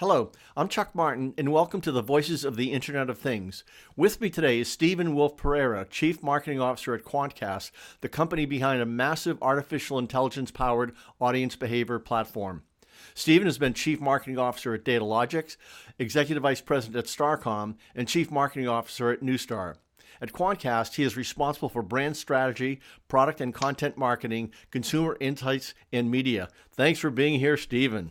Hello, I'm Chuck Martin, and welcome to the Voices of the Internet of Things. With me today is Steven Wolfe Pereira, Chief Marketing Officer at Quantcast, the company behind a massive artificial intelligence-powered audience behavior platform. Steven has been Chief Marketing Officer at Datalogix, Executive Vice President at Starcom, and Chief Marketing Officer at Neustar. At Quantcast, he is responsible for brand strategy, product and content marketing, consumer insights, and media. Thanks for being here, Steven.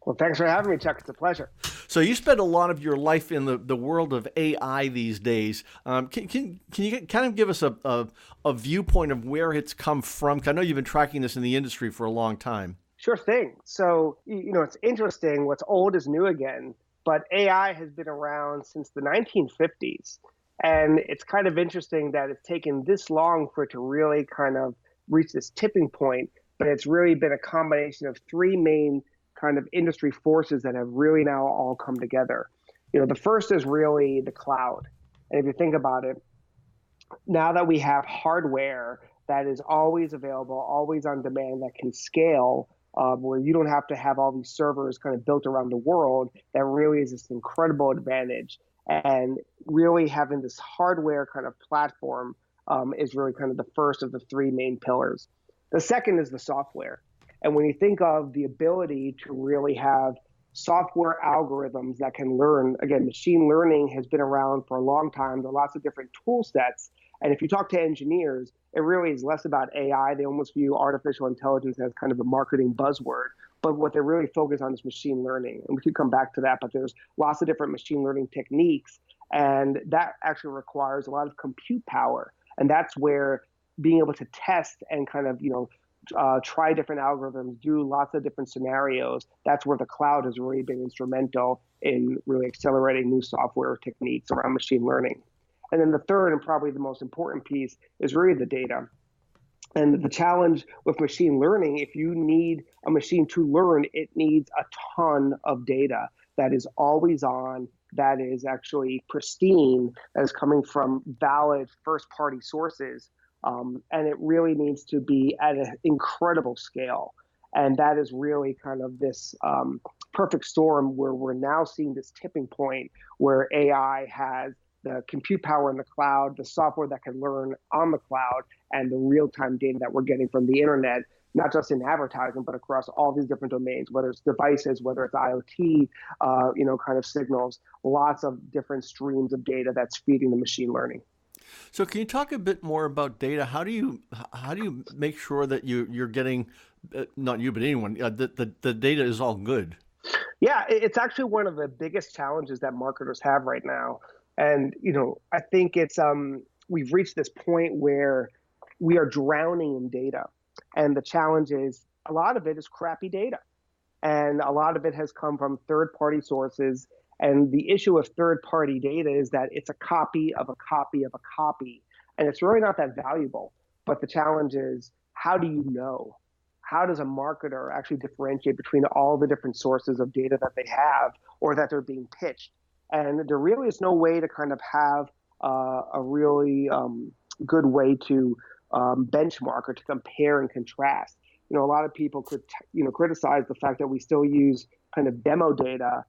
Well, thanks for having me, Chuck. It's a pleasure. So you spend a lot of your life in the world of AI these days. Can you kind of give us a viewpoint of where it's come from? I know you've been tracking this in the industry for a long time. Sure thing. So, it's interesting. What's old is new again. But AI has been around since the 1950s. And it's kind of interesting that it's taken this long for it to really kind of reach this tipping point. But it's really been a combination of three main kind of industry forces that have really now all come together. The first is really the cloud. And if you think about it, now that we have hardware that is always available, always on demand, that can scale, where you don't have to have all these servers kind of built around the world, that really is this incredible advantage. And really having this hardware kind of platform is really kind of the first of the three main pillars. The second is the software. And when you think of the ability to really have software algorithms that can learn, again, machine learning has been around for a long time. There are lots of different tool sets. And if you talk to engineers, it really is less about AI. They almost view artificial intelligence as kind of a marketing buzzword. But what they're really focused on is machine learning. And we could come back to that, but there's lots of different machine learning techniques. And that actually requires a lot of compute power. And that's where being able to test and kind of, try different algorithms, do lots of different scenarios. That's where the cloud has really been instrumental in really accelerating new software techniques around machine learning. And then the third and probably the most important piece is really the data. And the challenge with machine learning, if you need a machine to learn, it needs a ton of data that is always on, that is actually pristine, that is coming from valid first-party sources. And it really needs to be at an incredible scale. And that is really kind of this perfect storm where we're now seeing this tipping point where AI has the compute power in the cloud, the software that can learn on the cloud, and the real-time data that we're getting from the internet, not just in advertising, but across all these different domains, whether it's devices, whether it's IoT, kind of signals, lots of different streams of data that's feeding the machine learning. So can you talk a bit more about data? How do you make sure that you're getting, not you, but anyone, the data is all good? Yeah, it's actually one of the biggest challenges that marketers have right now. And, I think it's we've reached this point where we are drowning in data. And the challenge is a lot of it is crappy data. And a lot of it has come from third-party sources. And the issue with third-party data is that it's a copy of a copy of a copy. And it's really not that valuable. But the challenge is, how do you know? How does a marketer actually differentiate between all the different sources of data that they have or that they're being pitched? And there really is no way to kind of have a really good way to benchmark or to compare and contrast. A lot of people could, criticize the fact that we still use kind of demo data,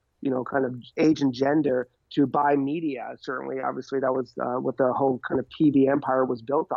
kind of age and gender to buy media. Certainly, obviously, that was what the whole kind of TV empire was built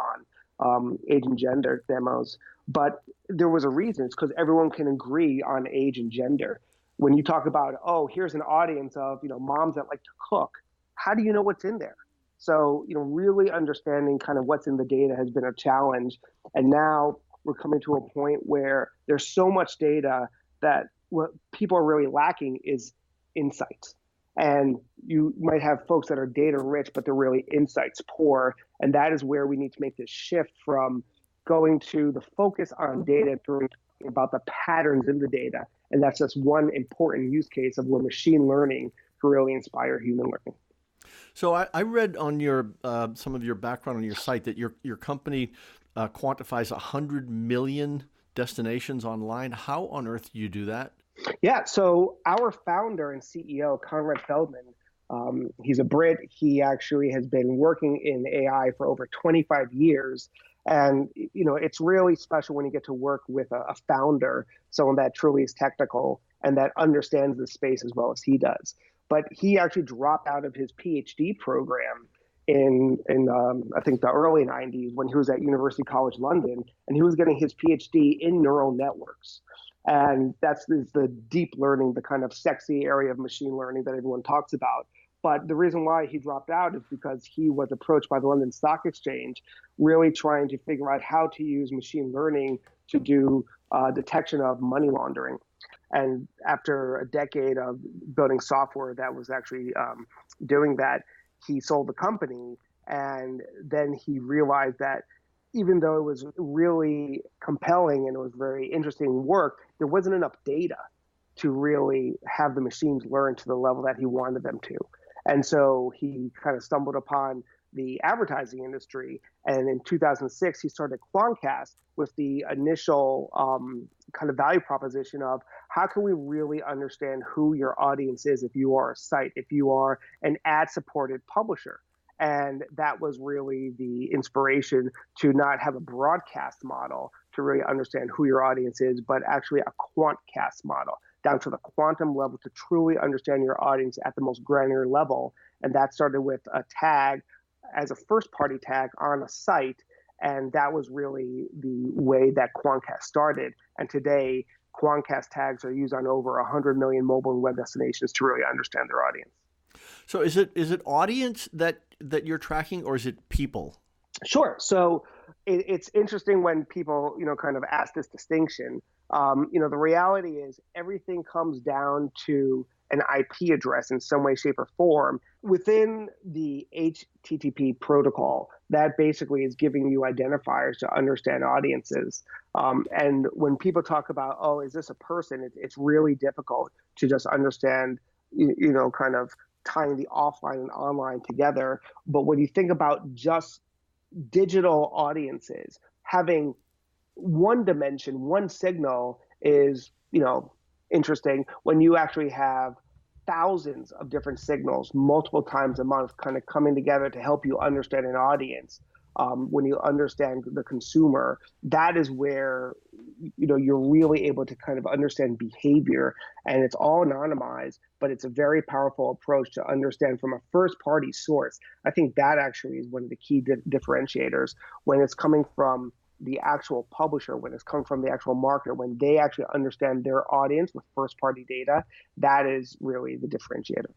on, age and gender demos. But there was a reason. It's because everyone can agree on age and gender. When you talk about, here's an audience of, moms that like to cook, how do you know what's in there? So, really understanding kind of what's in the data has been a challenge. And now we're coming to a point where there's so much data that what people are really lacking is insights. And you might have folks that are data rich, but they're really insights poor. And that is where we need to make this shift from going to the focus on data to about the patterns in the data. And that's just one important use case of where machine learning can really inspire human learning. So I read on your some of your background on your site that your company quantifies 100 million destinations online. How on earth do you do that? Yeah, so our founder and CEO, Conrad Feldman, he's a Brit. He actually has been working in AI for over 25 years. And, it's really special when you get to work with a founder, someone that truly is technical and that understands the space as well as he does. But he actually dropped out of his PhD program in I think the early 90s when he was at University College London, and he was getting his PhD in neural networks. And that's the deep learning, the kind of sexy area of machine learning that everyone talks about. But the reason why he dropped out is because he was approached by the London Stock Exchange, really trying to figure out how to use machine learning to do detection of money laundering. And after a decade of building software that was actually doing that, he sold the company. And then he realized that even though it was really compelling and it was very interesting work, there wasn't enough data to really have the machines learn to the level that he wanted them to. And so he kind of stumbled upon the advertising industry. And in 2006, he started Quantcast with the initial kind of value proposition of how can we really understand who your audience is if you are a site, if you are an ad-supported publisher. And that was really the inspiration to not have a broadcast model to really understand who your audience is, but actually a quantcast model, down to the quantum level to truly understand your audience at the most granular level. And that started with a tag as a first-party tag on a site. And that was really the way that Quantcast started. And today, Quantcast tags are used on over 100 million mobile and web destinations to really understand their audience. So is it audience that you're tracking, or is it people? Sure. So it's interesting when people, kind of ask this distinction. The reality is everything comes down to an IP address in some way, shape, or form within the HTTP protocol. That basically is giving you identifiers to understand audiences. And when people talk about, oh, is this a person? It's really difficult to just understand, kind of tying the offline and online together. But when you think about just digital audiences, having one dimension, one signal is, interesting. When you actually have thousands of different signals multiple times a month kind of coming together to help you understand an audience, when you understand the consumer, that is where you're really able to kind of understand behavior. And it's all anonymized, but it's a very powerful approach to understand from a first party source. I think that actually is one of the key differentiators when it's coming from the actual publisher, when it's coming from the actual marketer, when they actually understand their audience with first party data. That is really the differentiator.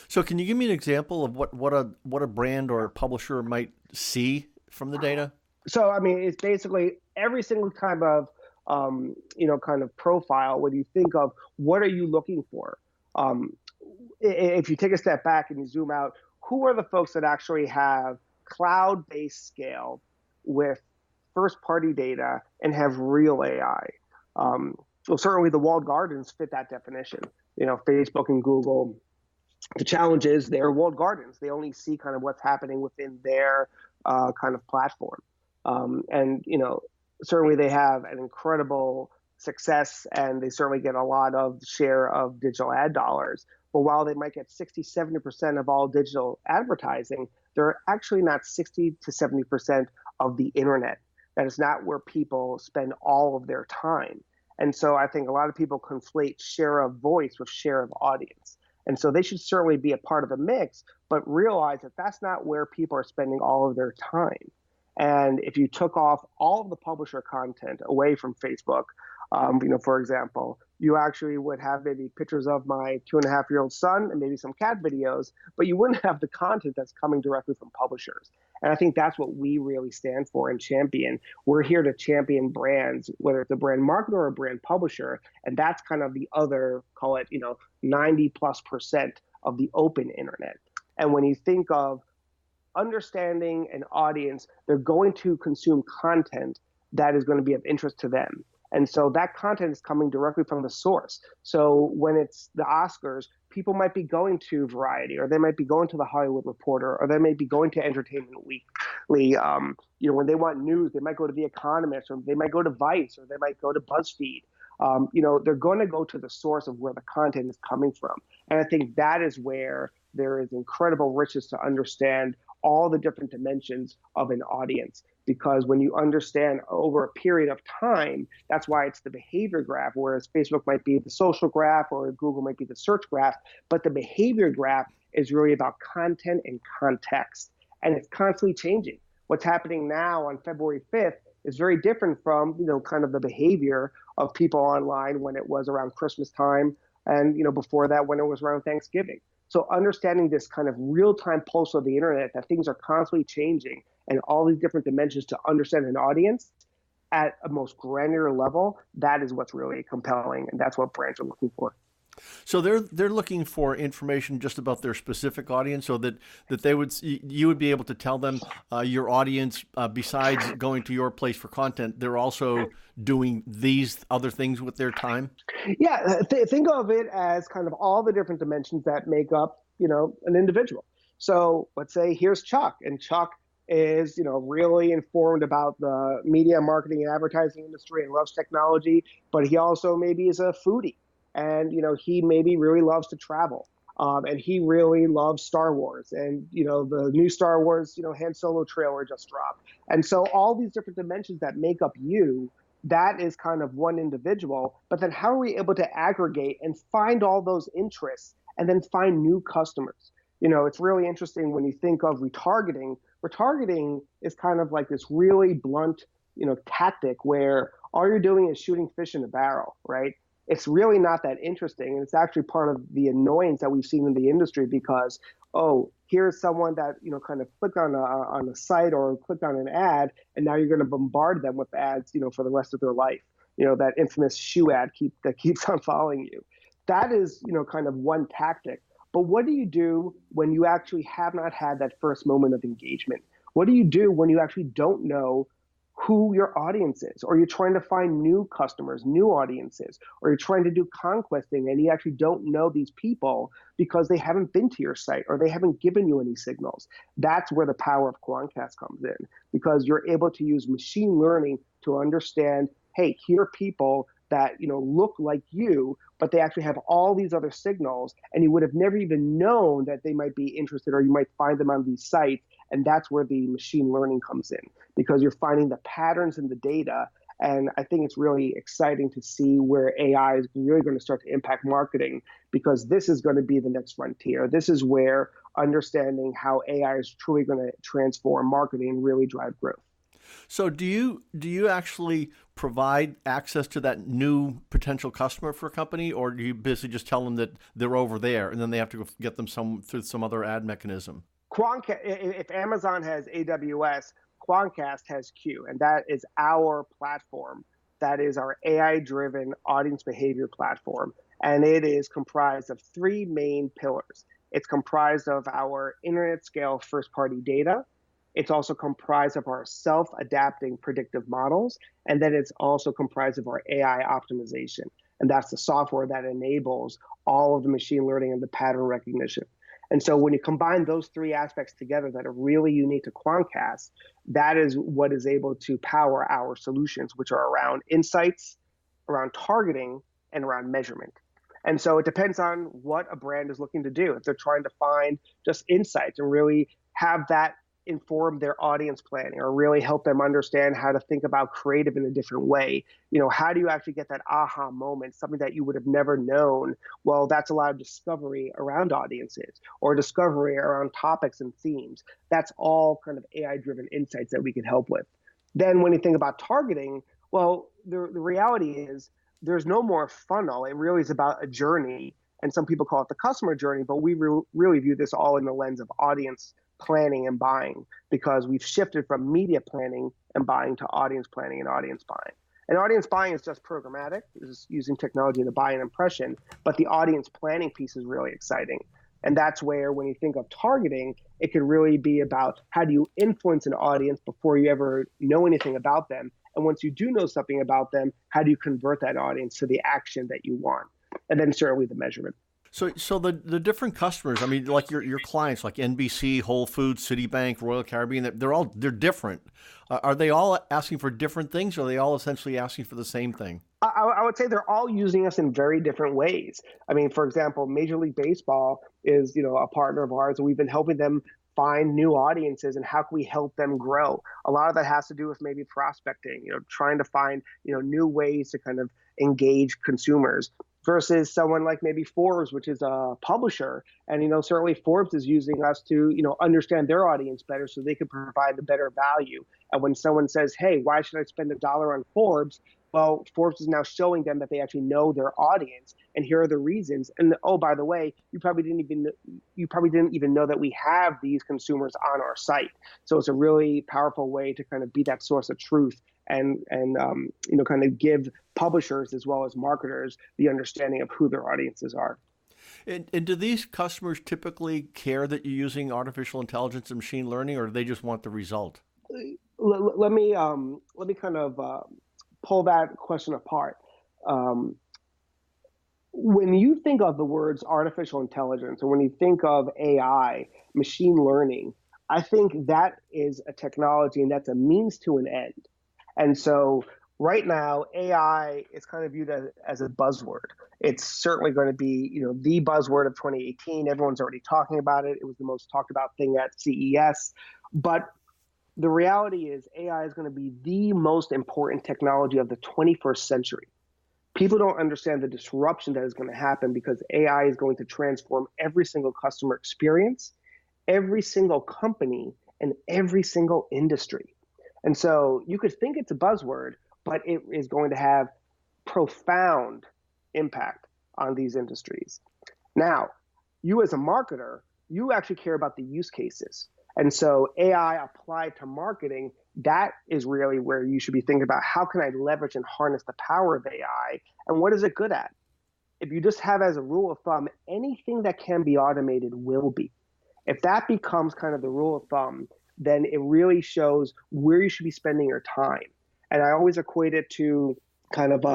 So can you give me an example of what a brand or a publisher might see from the data? So, I mean, it's basically every single kind of, kind of profile. When you think of what are you looking for, if you take a step back and you zoom out, who are the folks that actually have cloud-based scale with first-party data and have real AI? Well, certainly the walled gardens fit that definition. Facebook and Google. The challenge is they're walled gardens. They only see kind of what's happening within their kind of platform. And, certainly they have an incredible success and they certainly get a lot of share of digital ad dollars. But while they might get 60, 70% of all digital advertising, they're actually not 60 to 70% of the internet. That is not where people spend all of their time. And so I think a lot of people conflate share of voice with share of audience. And so they should certainly be a part of the mix, but realize that that's not where people are spending all of their time. And if you took off all of the publisher content away from Facebook, for example, you actually would have maybe pictures of my 2.5-year-old son and maybe some cat videos, but you wouldn't have the content that's coming directly from publishers. And I think that's what we really stand for and champion. We're here to champion brands, whether it's a brand marketer or a brand publisher. And that's kind of the other, call it, 90+% of the open internet. And when you think of understanding an audience, they're going to consume content that is going to be of interest to them. And so that content is coming directly from the source. So when it's the Oscars, people might be going to Variety, or they might be going to The Hollywood Reporter, or they may be going to Entertainment Weekly. When they want news, they might go to The Economist, or they might go to Vice, or they might go to BuzzFeed. They're going to go to the source of where the content is coming from. And I think that is where there is incredible riches to understand all the different dimensions of an audience. because when you understand over a period of time, that's why it's the behavior graph, whereas Facebook might be the social graph or Google might be the search graph. But the behavior graph is really about content and context, and it's constantly changing. What's happening now on February 5th is very different from, kind of the behavior of people online when it was around Christmas time and, before that when it was around Thanksgiving. So understanding this kind of real-time pulse of the internet, that things are constantly changing and all these different dimensions to understand an audience at a most granular level, that is what's really compelling, and that's what brands are looking for. So they're looking for information just about their specific audience, so that you would be able to tell them your audience, besides going to your place for content, they're also doing these other things with their time. Yeah, think of it as kind of all the different dimensions that make up, an individual. So let's say here's Chuck, and Chuck is, really informed about the media, marketing, and advertising industry and loves technology, but he also maybe is a foodie. And, he maybe really loves to travel. And he really loves Star Wars. And, the new Star Wars, Han Solo trailer just dropped. And so all these different dimensions that make up you, that is kind of one individual. But then how are we able to aggregate and find all those interests and then find new customers? It's really interesting when you think of retargeting. Retargeting is kind of like this really blunt, tactic where all you're doing is shooting fish in a barrel, right? It's really not that interesting. And it's actually part of the annoyance that we've seen in the industry because, here's someone that, kind of clicked on a site or clicked on an ad, and now you're going to bombard them with ads, for the rest of their life. That infamous shoe ad that keeps on following you. That is, kind of one tactic. But what do you do when you actually have not had that first moment of engagement? What do you do when you actually don't know who your audience is, or you're trying to find new customers, new audiences, or you're trying to do conquesting and you actually don't know these people because they haven't been to your site or they haven't given you any signals? That's where the power of Quantcast comes in, because you're able to use machine learning to understand, hey, here are people that look like you, but they actually have all these other signals, and you would have never even known that they might be interested, or you might find them on these sites. And that's where the machine learning comes in, because you're finding the patterns in the data. And I think it's really exciting to see where AI is really going to start to impact marketing, because this is going to be the next frontier. This is where understanding how AI is truly going to transform marketing and really drive growth. So do you actually provide access to that new potential customer for a company, or do you basically just tell them that they're over there and then they have to go get them through some other ad mechanism? Quantcast, if Amazon has AWS, Quantcast has Q, and that is our platform. That is our AI-driven audience behavior platform, and it is comprised of three main pillars. It's comprised of our internet-scale first-party data. It's also comprised of our self-adapting predictive models, and then it's also comprised of our AI optimization, and that's the software that enables all of the machine learning and the pattern recognition. And so when you combine those three aspects together that are really unique to Quantcast, that is what is able to power our solutions, which are around insights, around targeting, and around measurement. And so it depends on what a brand is looking to do. If they're trying to find just insights and really have that inform their audience planning, or really help them understand how to think about creative in a different way. How do you actually get that aha moment, something that you would have never known? Well, that's a lot of discovery around audiences, or discovery around topics and themes. That's all kind of AI-driven insights that we can help with. Then when you think about targeting, well, the reality is there's no more funnel. It really is about a journey. And some people call it the customer journey, but we really view this all in the lens of audience planning and buying, because we've shifted from media planning and buying to audience planning and audience buying. And audience buying is just programmatic, is using technology to buy an impression, but the audience planning piece is really exciting. And that's where, when you think of targeting, it could really be about how do you influence an audience before you ever know anything about them. And once you do know something about them, how do you convert that audience to the action that you want? And then certainly the measurement. So the different customers, I mean, like your clients, like NBC, Whole Foods, Citibank, Royal Caribbean, they're different. Are they all asking for different things, or are they all essentially asking for the same thing? I would say they're all using us in very different ways. I mean, for example, Major League Baseball is, a partner of ours, and we've been helping them find new audiences and how can we help them grow. A lot of that has to do with maybe prospecting, trying to find, new ways to kind of engage consumers versus someone like maybe Forbes, which is a publisher. And, certainly Forbes is using us to, understand their audience better so they can provide a better value. And when someone says, hey, why should I spend $1 on Forbes? Well, Forbes is now showing them that they actually know their audience, and here are the reasons. And oh, by the way, you probably didn't even know that we have these consumers on our site. So it's a really powerful way to kind of be that source of truth and kind of give publishers as well as marketers the understanding of who their audiences are. And do these customers typically care that you're using artificial intelligence and machine learning, or do they just want the result? Let me kind of pull that question apart. When you think of the words artificial intelligence, or when you think of AI, machine learning, I think that is a technology and that's a means to an end. And so right now, AI is kind of viewed as a buzzword. It's certainly going to be, the buzzword of 2018. Everyone's already talking about it. It was the most talked about thing at CES. But the reality is AI is going to be the most important technology of the 21st century. People don't understand the disruption that is going to happen because AI is going to transform every single customer experience, every single company, and every single industry. And so you could think it's a buzzword, but it is going to have profound impact on these industries. Now, you as a marketer, you actually care about the use cases. And so AI applied to marketing, that is really where you should be thinking about how can I leverage and harness the power of AI and what is it good at? If you just have as a rule of thumb, anything that can be automated will be. If that becomes kind of the rule of thumb, then it really shows where you should be spending your time. And I always equate it to kind of,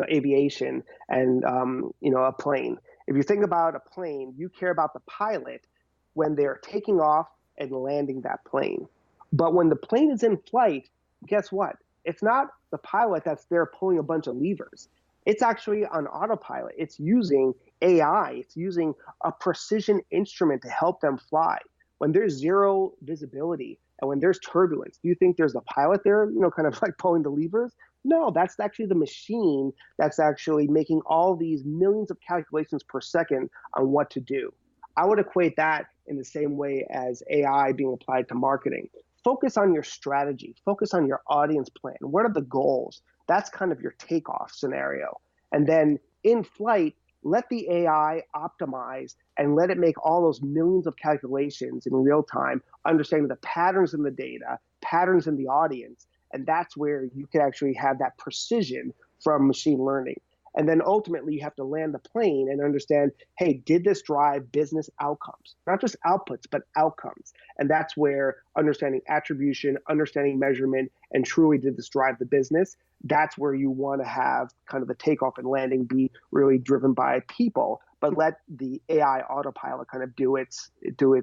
aviation and, a plane. If you think about a plane, you care about the pilot when they're taking off and landing that plane. But when the plane is in flight, guess what? It's not the pilot that's there pulling a bunch of levers. It's actually on autopilot. It's using AI. It's using a precision instrument to help them fly. When there's zero visibility and when there's turbulence, do you think there's a pilot there, kind of like pulling the levers? No, that's actually the machine that's actually making all these millions of calculations per second on what to do. I would equate that in the same way as AI being applied to marketing. Focus on your strategy. Focus on your audience plan. What are the goals? That's kind of your takeoff scenario. And then in flight, let the AI optimize and let it make all those millions of calculations in real time, understanding the patterns in the data, patterns in the audience. And that's where you can actually have that precision from machine learning. And then ultimately you have to land the plane and understand, hey, did this drive business outcomes? Not just outputs, but outcomes. And that's where understanding attribution, understanding measurement, and truly did this drive the business, that's where you want to have kind of the takeoff and landing be really driven by people, but let the AI autopilot kind of do its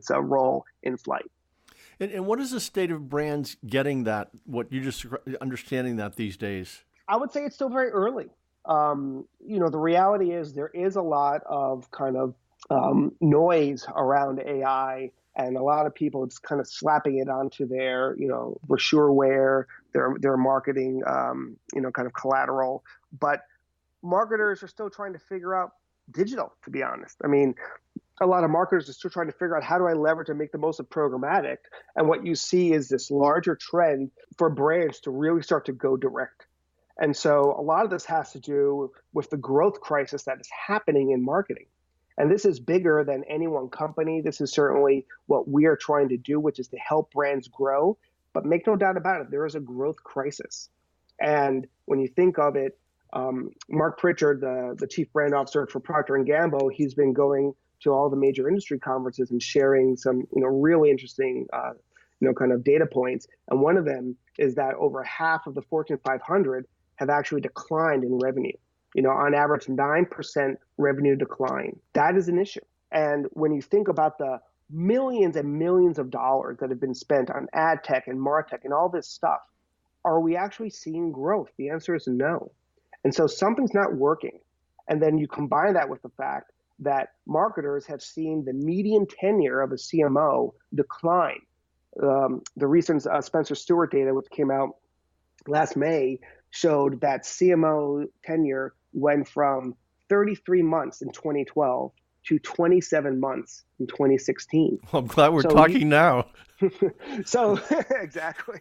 role in flight. And what is the state of brands getting that, what you just understanding that these days? I would say it's still very early. The reality is there is a lot of kind of noise around AI, and a lot of people just kind of slapping it onto their, brochureware, their marketing, kind of collateral. But marketers are still trying to figure out digital, to be honest. I mean, a lot of marketers are still trying to figure out how do I leverage and make the most of programmatic. And what you see is this larger trend for brands to really start to go direct. And so a lot of this has to do with the growth crisis that is happening in marketing. And this is bigger than any one company. This is certainly what we are trying to do, which is to help brands grow. But make no doubt about it, there is a growth crisis. And when you think of it, Mark Pritchard, the chief brand officer for Procter & Gamble, he's been going to all the major industry conferences and sharing some, really interesting, kind of data points. And one of them is that over half of the Fortune 500 have actually declined in revenue. On average, 9% revenue decline. That is an issue. And when you think about the millions and millions of dollars that have been spent on ad tech and martech and all this stuff, are we actually seeing growth? The answer is no. And so something's not working. And then you combine that with the fact that marketers have seen the median tenure of a CMO decline. The recent Spencer Stewart data, which came out last May, showed that CMO tenure went from 33 months in 2012 to 27 months in 2016. Well, I'm glad we're So talking now. so exactly.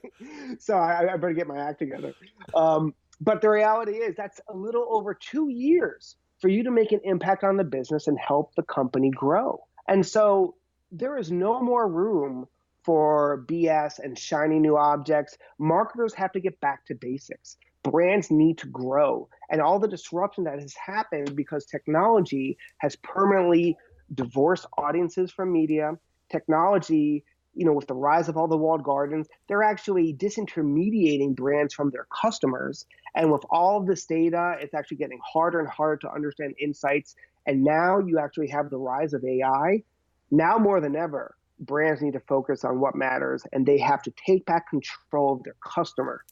So I better get my act together. But the reality is that's a little over 2 years for you to make an impact on the business and help the company grow. And so there is no more room for BS and shiny new objects. Marketers have to get back to basics. Brands need to grow. And all the disruption that has happened because technology has permanently divorced audiences from media. Technology, with the rise of all the walled gardens, they're actually disintermediating brands from their customers. And with all of this data, it's actually getting harder and harder to understand insights. And now you actually have the rise of AI. Now more than ever, brands need to focus on what matters, and they have to take back control of their customer.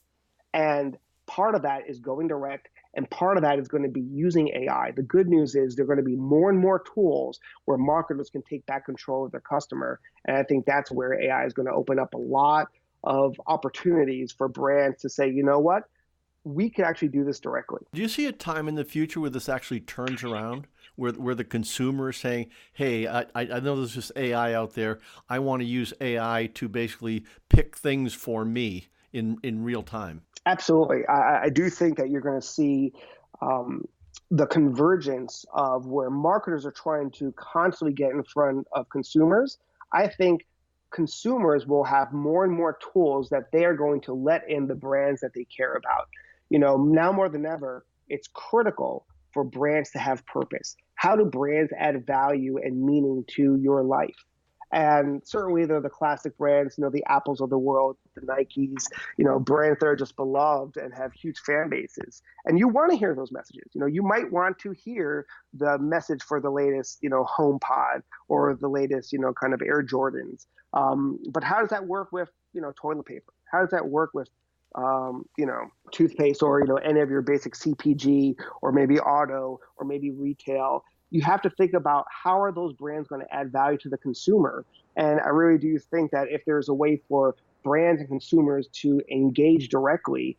And part of that is going direct, and part of that is going to be using AI. The good news is there are going to be more and more tools where marketers can take back control of their customer. And I think that's where AI is going to open up a lot of opportunities for brands to say, you know what, we can actually do this directly. Do you see a time in the future where this actually turns around, where the consumer is saying, hey, I know there's this AI out there. I want to use AI to basically pick things for me in real time? Absolutely. I do think that you're going to see the convergence of where marketers are trying to constantly get in front of consumers. I think consumers will have more and more tools that they are going to let in the brands that they care about. Now more than ever, it's critical for brands to have purpose. How do brands add value and meaning to your life? And certainly they're the classic brands, the Apples of the world, the Nikes, brands that are just beloved and have huge fan bases. And you want to hear those messages. You might want to hear the message for the latest, HomePod or the latest, kind of Air Jordans. But how does that work with, toilet paper? How does that work with, toothpaste or, any of your basic CPG or maybe auto or maybe retail? You have to think about how are those brands going to add value to the consumer. And I really do think that if there's a way for brands and consumers to engage directly,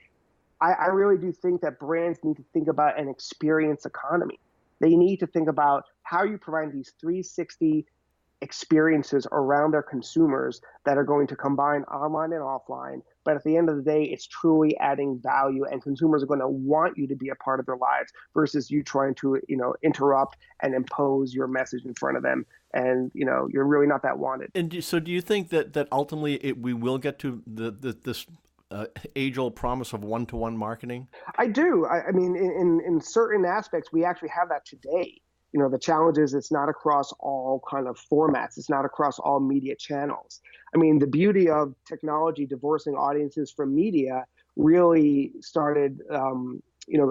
I really do think that brands need to think about an experience economy. They need to think about how you provide these 360 experiences around their consumers that are going to combine online and offline. But at the end of the day, it's truly adding value, and consumers are going to want you to be a part of their lives versus you trying to, interrupt and impose your message in front of them. And, you're really not that wanted. And so do you think that ultimately we will get to this age-old promise of one-to-one marketing? I do. I mean, in certain aspects, we actually have that today. The challenge is it's not across all kind of formats. It's not across all media channels. I mean, the beauty of technology divorcing audiences from media really started,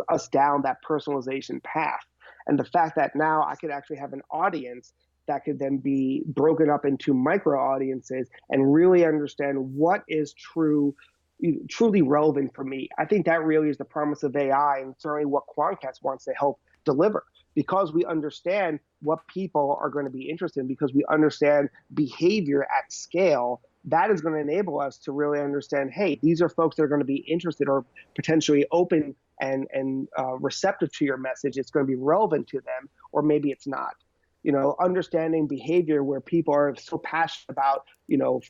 us down that personalization path. And the fact that now I could actually have an audience that could then be broken up into micro audiences and really understand what is truly relevant for me. I think that really is the promise of AI, and certainly what Quantcast wants to help deliver. Because we understand what people are going to be interested in, because we understand behavior at scale, that is going to enable us to really understand, hey, these are folks that are going to be interested or potentially open and receptive to your message. It's going to be relevant to them, or maybe it's not. Understanding behavior where people are so passionate about,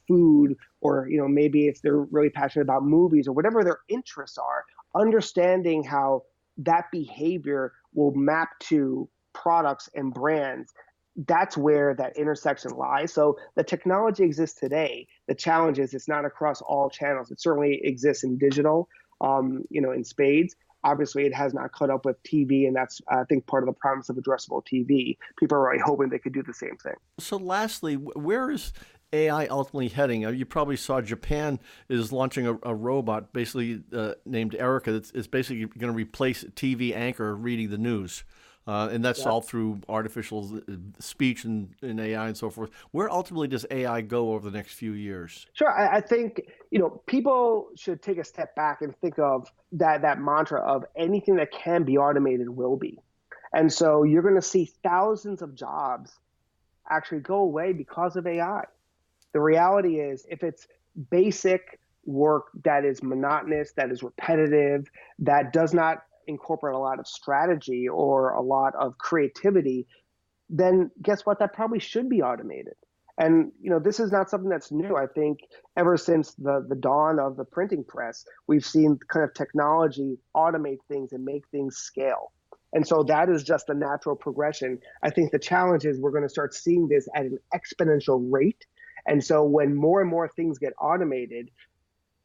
food, or, maybe if they're really passionate about movies or whatever their interests are, understanding how that behavior will map to products and brands. That's where that intersection lies. So the technology exists today. The challenge is it's not across all channels. It certainly exists in digital, in spades. Obviously, it has not caught up with TV, and that's, I think, part of the promise of addressable TV. People are really hoping they could do the same thing. So lastly, where is AI ultimately heading? You probably saw Japan is launching a robot basically named Erica that's basically going to replace a TV anchor reading the news. And that's all through artificial speech and AI and so forth. Where ultimately does AI go over the next few years? Sure. I think, people should take a step back and think of that mantra of anything that can be automated will be. And so you're going to see thousands of jobs actually go away because of AI. The reality is, if it's basic work that is monotonous, that is repetitive, that does not incorporate a lot of strategy or a lot of creativity, then guess what? That probably should be automated. And this is not something that's new. I think ever since the dawn of the printing press, we've seen kind of technology automate things and make things scale. And so that is just a natural progression. I think the challenge is we're going to start seeing this at an exponential rate. And so when more and more things get automated,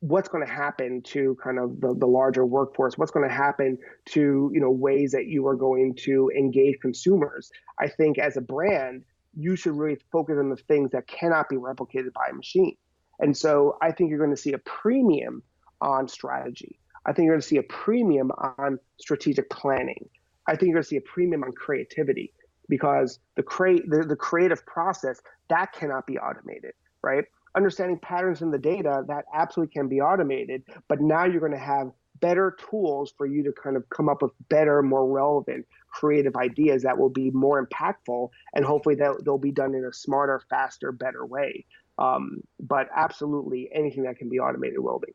what's going to happen to kind of the larger workforce? What's going to happen to ways that you are going to engage consumers? I think as a brand, you should really focus on the things that cannot be replicated by a machine. And so I think you're going to see a premium on strategy. I think you're going to see a premium on strategic planning. I think you're going to see a premium on creativity, because the creative process, that cannot be automated, right? Understanding patterns in the data, that absolutely can be automated, but now you're going to have better tools for you to kind of come up with better, more relevant, creative ideas that will be more impactful, and hopefully they'll be done in a smarter, faster, better way. But absolutely anything that can be automated will be.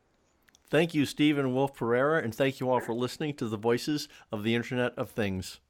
Thank you, Steven Wolfe Pereira, and thank you all for listening to the Voices of the Internet of Things.